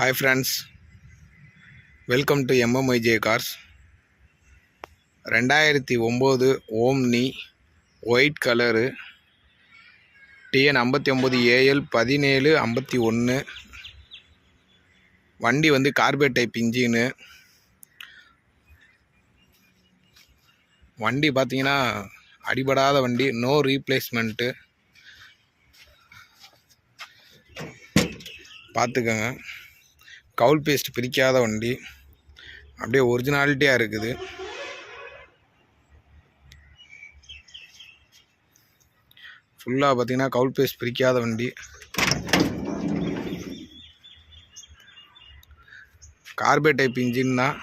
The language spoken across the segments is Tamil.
Hi friends, welcome to MMIJ Cars. 2009 omni white colour TN 59AL 1751. வண்டி வந்து கார்பெட் டைப் இன்ஜினு. வண்டி பார்த்தீங்கன்னா அடிபடாத வண்டி, நோ ரீப்ளேஸ்மெண்ட்டு. பார்த்துக்கோங்க, கவுல் பேஸ்ட் பிரிக்காத வண்டி, அப்படியே ஒரிஜினாலிட்டியாக இருக்குது. ஃபுல்லாக பார்த்தீங்கன்னா கவுல் பேஸ்ட் பிரிக்காத வண்டி. கார்பெட் டைப் இன்ஜின் தான்.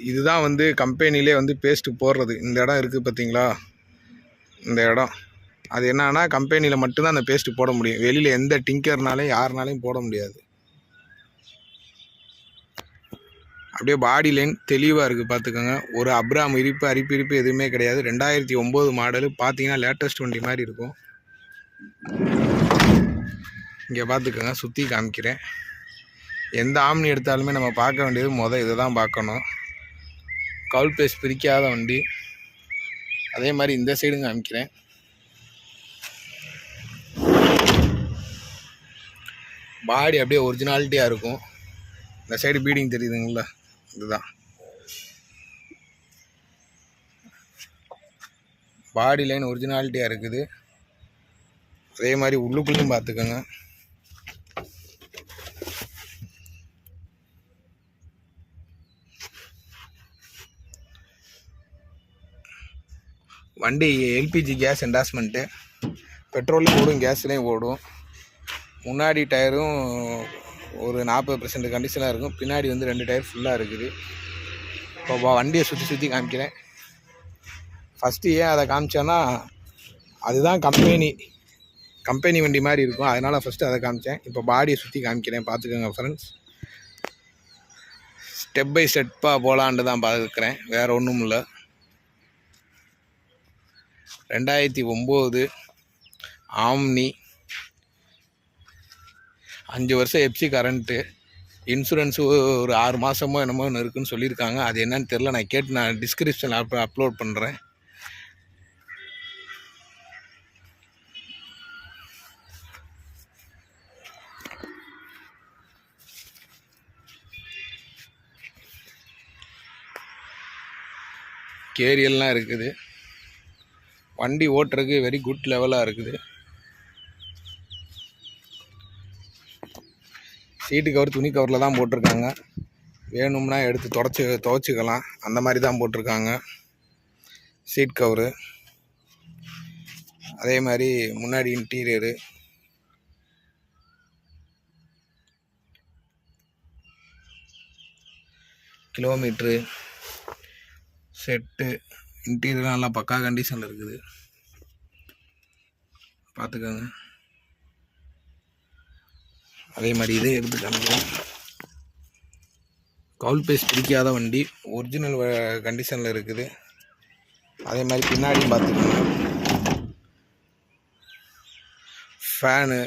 இதுதான் வந்து கம்பெனிலே வந்து பேஸ்ட்டு போடுறது. இந்த இடம் இருக்குது பார்த்தீங்களா, இந்த இடம் அது என்னன்னா கம்பெனியில் மட்டும்தான் அந்த பேஸ்ட்டு போட முடியும். வெளியில் எந்த டிங்கர்னாலையும் யாருனாலையும் போட முடியாது. அப்படியே பாடி லைன் தெளிவாக இருக்குது பார்த்துக்கோங்க. ஒரு அப்ராம் அரிப்பு எதுவுமே கிடையாது. 2009 மாடலு. பார்த்தீங்கன்னா லேட்டஸ்ட் வண்டி மாதிரி இருக்கும். இங்கே பார்த்துக்கோங்க, சுற்றி காமிக்கிறேன். எந்த ஆம்னி எடுத்தாலுமே நம்ம பார்க்க வேண்டியது இதை தான் பார்க்கணும். கவுல் பேஸ்ட் பிரிக்காத வண்டி. அதே மாதிரி இந்த சைடும் காமிக்கிறேன். பாடி அப்படியே ஒரிஜினாலிட்டியாக இருக்கும். இந்த சைடு பீடிங் தெரியுதுங்களா, இதுதான் பாடி லைன் ஒரிஜினாலிட்டியாக இருக்குது. அதே மாதிரி உள்ளுக்குள்ளும் பார்த்துக்கோங்க. வண்டி எல்பிஜி கேஸ் என்டாஸ்மெண்ட்டு. பெட்ரோல்லையும் ஓடும், கேஸ்லேயும் ஓடும். முன்னாடி டயரும் ஒரு 40% கண்டிஷனாக இருக்கும். பின்னாடி வந்து 2 டயர் ஃபுல்லாக இருக்குது. இப்போ வண்டியை சுற்றி காமிக்கிறேன். ஃபஸ்ட்டு ஏன் அதை காமிச்சேன்னா, அதுதான் கம்பெனி வண்டி மாதிரி இருக்கும், அதனால் ஃபஸ்ட்டு அதை காமிச்சேன். இப்போ பாடியை சுற்றி காமிக்கிறேன், பார்த்துக்கோங்க ஃப்ரெண்ட்ஸ். ஸ்டெப் பை ஸ்டெப்பாக போகலான்ட்டு தான் பார்க்குறேன், வேறு ஒன்றும் இல்லை. 2009 ஆம்னி, 5 வருஷம் எப்சி கரண்ட்டு. இன்சூரன்ஸு ஒரு 6 மாதமோ என்னமோ இருக்குதுன்னு சொல்லியிருக்காங்க. அது என்னன்னு தெரில, நான் கேட்டு நான் டிஸ்கிரிப்ஷனில் அப்லோட் பண்ணுறேன். கேரியல்லாம் இருக்குது. வண்டி ஓட்டுறதுக்கு வெரி குட் லெவலாக இருக்குது. சீட்டு கவர் துணி கவரில் தான் போட்டிருக்காங்க. வேணும்னா எடுத்து துவைச்சிக்கலாம், அந்த மாதிரி தான் போட்டிருக்காங்க சீட் கவரு. அதே மாதிரி முன்னாடி இன்டீரியரு, கிலோமீட்ரு, செட்டு, இன்டீரியர் நல்லா பக்கா கண்டிஷனில் இருக்குது, பார்த்துக்கோங்க. அதே மாதிரி இதே எடுத்து காமிக்கிறேன். கவுல் பேஸ்ட் பிடிக்காத வண்டி, ஒரிஜினல் கண்டிஷனில் இருக்குது. அதே மாதிரி பின்னாடியும் பார்த்துக்கோங்க. ஃபேனு,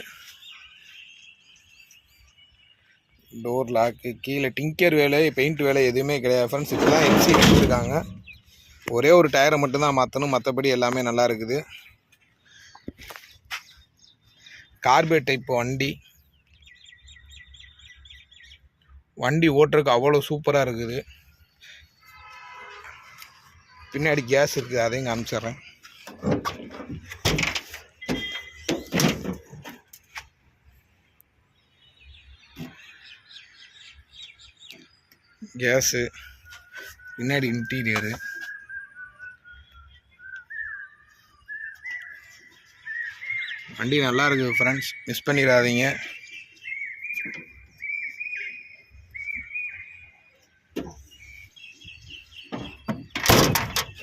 டோர் லாக்கு, கீழே டிங்கர் வேலை, பெயிண்ட் வேலை எதுவுமே கிடையாது ஃப்ரெண்ட்ஸ். இப்போ தான் எல்சி எடுத்துருக்காங்க. ஒரே ஒரு டயரை மட்டும்தான் மாற்றணும், மற்றபடி எல்லாமே நல்லா இருக்குது. கார்பெட் டைப் வண்டி ஓட்டுறதுக்கு அவ்வளோ சூப்பராக இருக்குது. பின்னாடி கேஸ் இருக்குது, அதையும் காமிச்சிட்றேன். கேஸு, பின்னாடி இன்டீரியரு, வண்டி நல்லா இருக்குது ஃப்ரெண்ட்ஸ், மிஸ் பண்ணிடாதீங்க.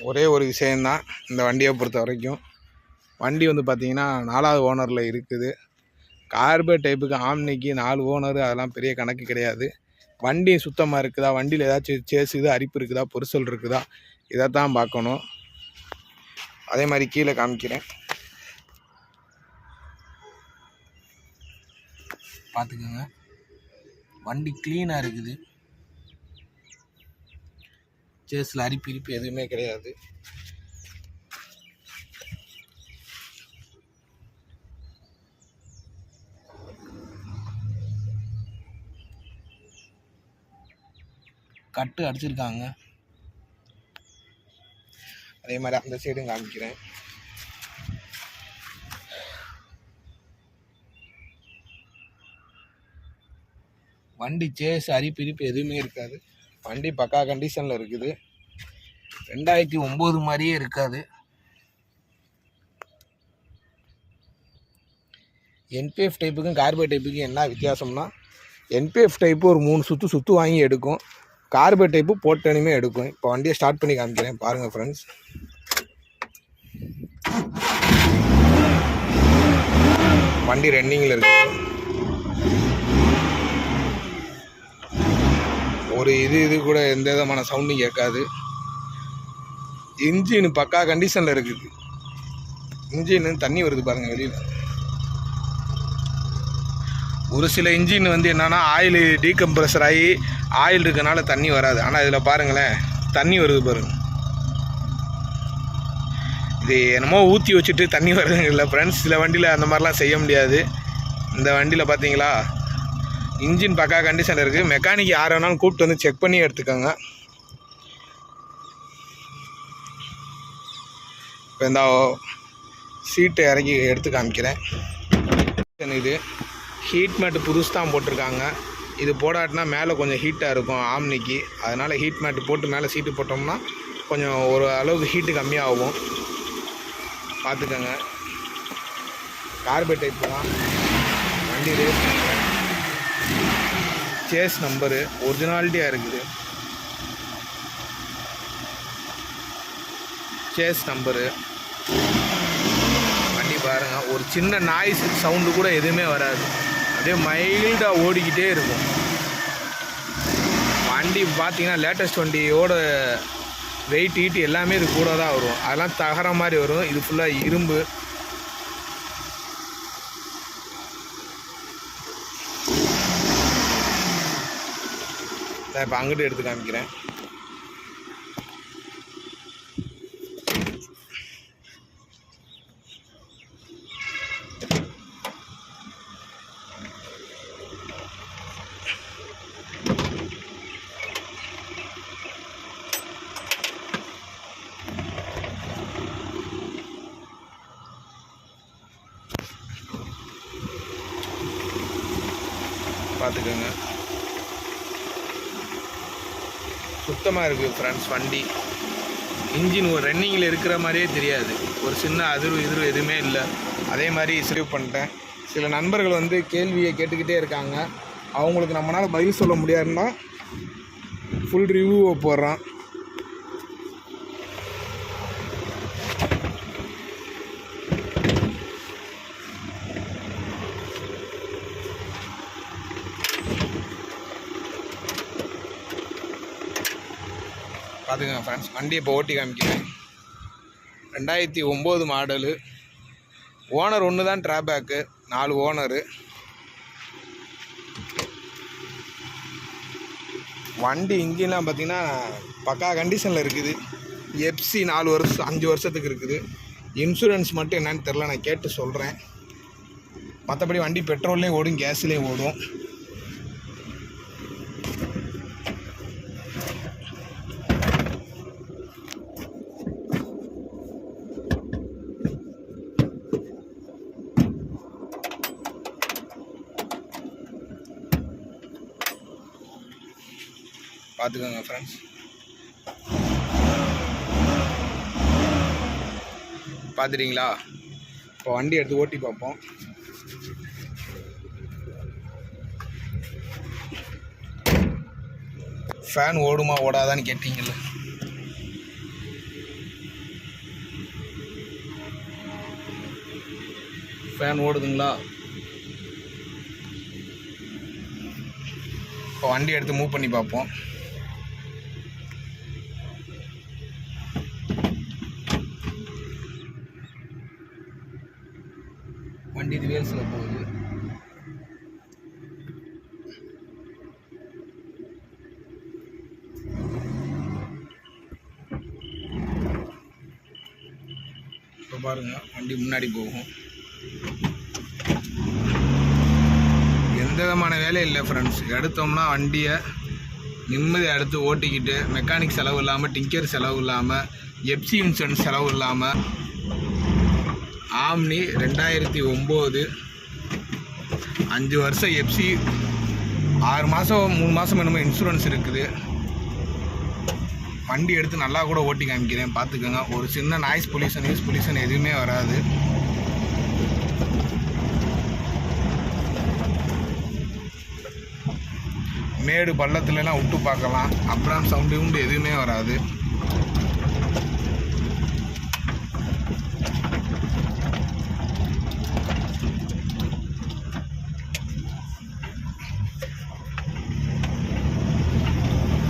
ஒரே ஒரு விஷயந்தான் இந்த வண்டியை பொறுத்த வரைக்கும், வண்டி வந்து பார்த்திங்கன்னா 4வது ஓனரில் இருக்குது. கார்பெட் டைப்புக்கு ஆம்னிக்கு 4 ஓனரு அதெல்லாம் பெரிய கணக்கு கிடையாது. வண்டி சுத்தமாக இருக்குதா, வண்டியில் ஏதாச்சும் சேசுது அரிப்பு இருக்குதா, பொரிசல் இருக்குதா, இதைத்தான் பார்க்கணும். அதே மாதிரி கீழே காமிக்கிறேன், பார்த்துக்கோங்க. வண்டி க்ளீனாக இருக்குது. சேஸில் அரிப்பிரிப்பு எதுவுமே கிடையாது. கட்டு அடிச்சிருக்காங்க. அதே மாதிரி அந்த சைடும் காமிக்கிறேன். வண்டி சேஸ் அரிப்பிரிப்பு எதுவுமே இருக்காது. வண்டி பக்கா கண்டிஷனில் இருக்குது. 2009 மாதிரியே இருக்காது. என்பிஎஃப் டைப்புக்கும் கார்போ டைப்புக்கும் என்ன வித்தியாசம்னா, என்பிஎஃப் டைப்பு ஒரு 3 சுற்று வாங்கி எடுக்கும். கார்போ டைப்பு போட்டனுமே எடுக்கும். இப்போ வண்டியை ஸ்டார்ட் பண்ணி காமிக்கிறேன் பாருங்கள் ஃப்ரெண்ட்ஸ். வண்டி ரன்னிங்கில் இருக்கு. ஒரு இது கூட எந்த விதமான சவுண்டும் கேட்காது. இன்ஜின் பக்கா கண்டிஷனில் இருக்குது. இன்ஜின் தண்ணி வருது பாருங்கள் வெளியில். ஒரு சில இன்ஜின் வந்து என்னன்னா ஆயில் டீகம்ப்ரஸர் ஆகி ஆயில் இருக்கனால தண்ணி வராது. ஆனால் இதில் பாருங்களேன் தண்ணி வருது பாருங்கள். இது என்னமோ ஊற்றி வச்சுட்டு தண்ணி வருதுங்க இல்லை ஃப்ரெண்ட்ஸ். சில வண்டியில் அந்த மாதிரிலாம் செய்ய முடியாது. இந்த வண்டியில் பார்த்தீங்களா இன்ஜின் பக்கா கண்டிஷனில் இருக்குது. மெக்கானிக் யார் வேணாலும் கூப்பிட்டு வந்து செக் பண்ணி எடுத்துக்கோங்க. இப்போ இந்த சீட்டை இறக்கி எடுத்து காமிக்கிறேன். இது ஹீட் மேட்டு புதுசு தான் போட்டிருக்காங்க. இது போடாட்டினா மேலே கொஞ்சம் ஹீட்டாக இருக்கும் ஆம்னிக்கு. அதனால் ஹீட் மேட்டு போட்டு மேலே சீட்டு போட்டோம்னா கொஞ்சம் ஒரு அளவுக்கு ஹீட்டு கம்மியாகும். பார்த்துக்கோங்க. கார்போ டைப்பு தான் வண்டி. ரேஸ் சேஸ் நம்பரு ஒரிஜினாலிட்டியாக இருக்குது. சேஸ் நம்பரு வண்டி பாருங்கள். ஒரு சின்ன நாய்ஸ் சவுண்டு கூட எதுவுமே வராது. அப்படியே மைல்டாக ஓடிக்கிட்டே இருக்கும். வண்டி பார்த்தீங்கன்னா லேட்டஸ்ட் வண்டியோட வெயிட் ஹீட் எல்லாமே இது கூட தான் வரும். அதெல்லாம் தகர மாதிரி வரும். இது ஃபுல்லாக இரும்பு. நான் இப்போ அங்கிட்டு எடுத்து காமிக்கிறேன். பார்த்துக்கோங்க. சுத்தமாக இருக்குது ஃப்ரெண்ட்ஸ் வண்டி. இன்ஜின் ஒரு ரன்னிங்கில் இருக்கிற மாதிரியே தெரியாது. ஒரு சின்ன அதிர்வு எதுவுமே இல்லை. அதே மாதிரி சேவ் பண்ணிட்டேன். சில நண்பர்கள் வந்து கேள்வியை கேட்டுக்கிட்டே இருக்காங்க. அவங்களுக்கு நம்மளால் பதில் சொல்ல முடியாதுன்னா ஃபுல் ரிவ்யூவை போடுறோம். பார்த்துக்கங்க ஃப்ரெண்ட்ஸ். வண்டி இப்போ ஓட்டி காமிக்கிறேன். 2009 மாடலு. ஓனர் ஒன்று தான் ட்ராபேக்கு. 4 ஓனரு. வண்டி இன்ஜின்லாம் பார்த்திங்கன்னா பக்கா கண்டிஷனில் இருக்குது. எஃப்சி 4 வருஷம் 5 வருஷத்துக்கு இருக்குது. இன்சூரன்ஸ் மட்டும் என்னன்னு தெரில, நான் கேட்டு சொல்கிறேன். மற்றபடி வண்டி பெட்ரோல்லேயும் ஓடும், கேஸ்லேயும் ஓடும். பார்த்துக்கோங்க ஃப்ரெண்ட்ஸ். பார்த்துட்டிங்களா? இப்போ வண்டி எடுத்து ஓட்டி பார்ப்போம். ஃபேன் ஓடுமா ஓடாதான்னு கேட்டீங்கல்ல, ஃபேன் ஓடுதுங்களா? இப்போ வண்டி எடுத்து மூவ் பண்ணி பார்ப்போம். வண்டி ரிவர்ஸில் போகுது. பாருங்கள், வண்டி முன்னாடி போகும். எந்த விதமான வேலையும் இல்லை ஃப்ரெண்ட்ஸ். எடுத்தோம்னா வண்டியை நிம்மதியாக எடுத்து ஓட்டிக்கிட்டு மெக்கானிக் செலவு இல்லாமல், டிங்கர் செலவு இல்லாமல், எஃப்சி இன்சூரன்ஸ் செலவு இல்லாமல் ஆம்னி 2009 5 வருஷம் எஃப்சி 6 மாதம் 3 மாதம் என்னமோ இன்சூரன்ஸ் இருக்குது. வண்டி எடுத்து நல்லா கூட ஓட்டி காமிக்கிறேன், பார்த்துக்கோங்க. ஒரு சின்ன நாய்ஸ் பொல்யூஷன் எதுவுமே வராது. மேடு பள்ளத்துலலாம் விட்டு பார்க்கலாம், அப்புறம் சவுண்டு எதுவுமே வராது.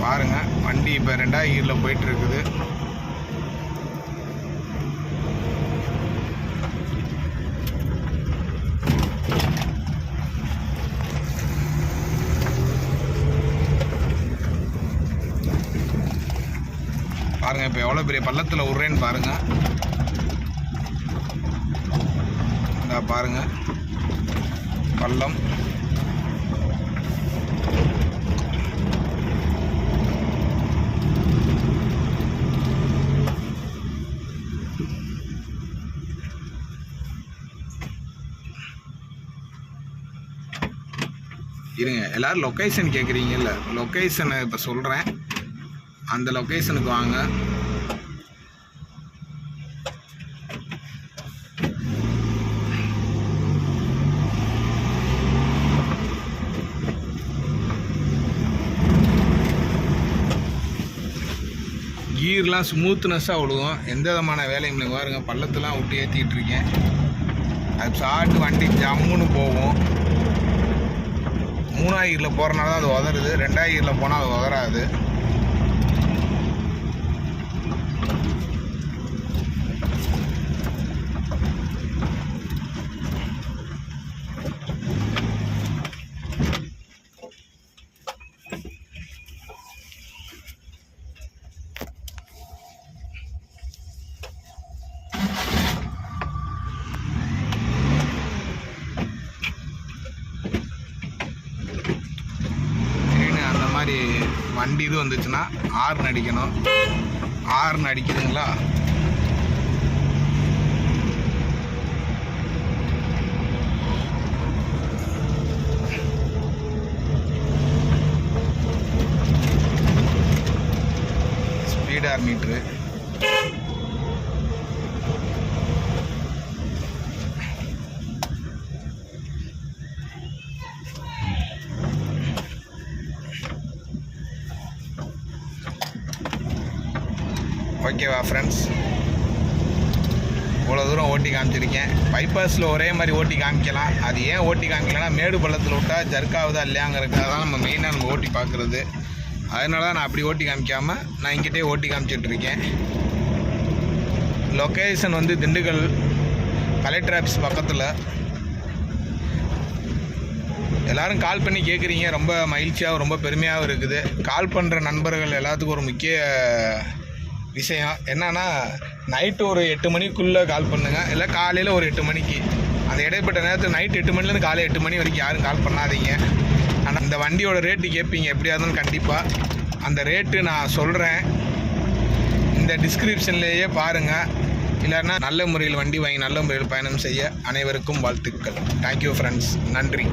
பாருங்க, வண்டி இப்போ 2வது கியரில் போயிட்டு இருக்குது. பாருங்க, இப்போ எவ்வளோ பெரிய பள்ளத்தில் விட்றேன்னு பாருங்க. இந்த பாருங்க பள்ளம். இருங்க, எல்லோரும் லொக்கேஷன் கேட்குறீங்கல்ல, லொக்கேஷனை இப்போ சொல்கிறேன். அந்த லொக்கேஷனுக்கு வாங்க. கீர்லாம் ஸ்மூத்னஸ்ஸாக விடுவோம், எந்த விதமான வேலையும் இல்லை. பாருங்க, பள்ளத்தெல்லாம் விட்டு ஏற்றிக்கிட்டு இருக்கேன். அது சாட்டு வண்டி ஜம்முன்னு போகும். 3வது கியரில் போகிறனால தான் அது உதறுது. 2வது கியரில் போனால் அது உதறாது. வண்டி இது வந்துச்சுன்னா ஹார்ன் அடிக்கணும். ஹார்ன் அடிக்குதுங்களா? ஸ்பீடார் மீட்ரு. ஓகேவா ஃப்ரெண்ட்ஸ், இவ்வளோ தூரம் ஓட்டி காமிச்சிருக்கேன். பைபாஸில் ஒரே மாதிரி ஓட்டி காமிக்கலாம். அது ஏன் ஓட்டி காமிக்கலன்னா, மேடு பள்ளத்தில் விட்டால் ஜர்க்காகுதா இல்லையாங்கிறதுக்காக தான் நம்ம மெயினாக நம்ம ஓட்டி பார்க்குறது. அதனால தான் நான் அப்படி ஓட்டி காமிக்காமல் நான் இங்கிட்டே ஓட்டி காமிச்சிட்ருக்கேன். லொக்கேஷன் வந்து திண்டுக்கல் கலெக்டர் ஆஃபீஸ் பக்கத்தில். எல்லோரும் கால் பண்ணி கேட்குறீங்க, ரொம்ப மகிழ்ச்சியாகவும் ரொம்ப பெருமையாகவும் இருக்குது. கால் பண்ணுற நண்பர்கள் எல்லாத்துக்கும் ஒரு முக்கிய விஷயம் என்னன்னா, நைட்டு ஒரு 8 மணிக்குள்ளே கால் பண்ணுங்கள், இல்லை காலையில் ஒரு 8 மணிக்கு. அந்த இடைப்பட்ட நேரத்தில் நைட்டு 8 மணிலேருந்து காலை 8 மணி வரைக்கும் யாரும் கால் பண்ணாதீங்க. ஆனால் இந்த வண்டியோட ரேட்டு கேட்பீங்க, எப்படியா இருந்தாலும் கண்டிப்பாக அந்த ரேட்டு நான் சொல்கிறேன். இந்த டிஸ்கிரிப்ஷன்லேயே பாருங்கள். இல்லைன்னா நல்ல முறையில் வண்டி வாங்கி நல்ல முறையில் பயணம் செய்ய அனைவருக்கும் வாழ்த்துக்கள். தேங்க்யூ ஃப்ரெண்ட்ஸ், நன்றி.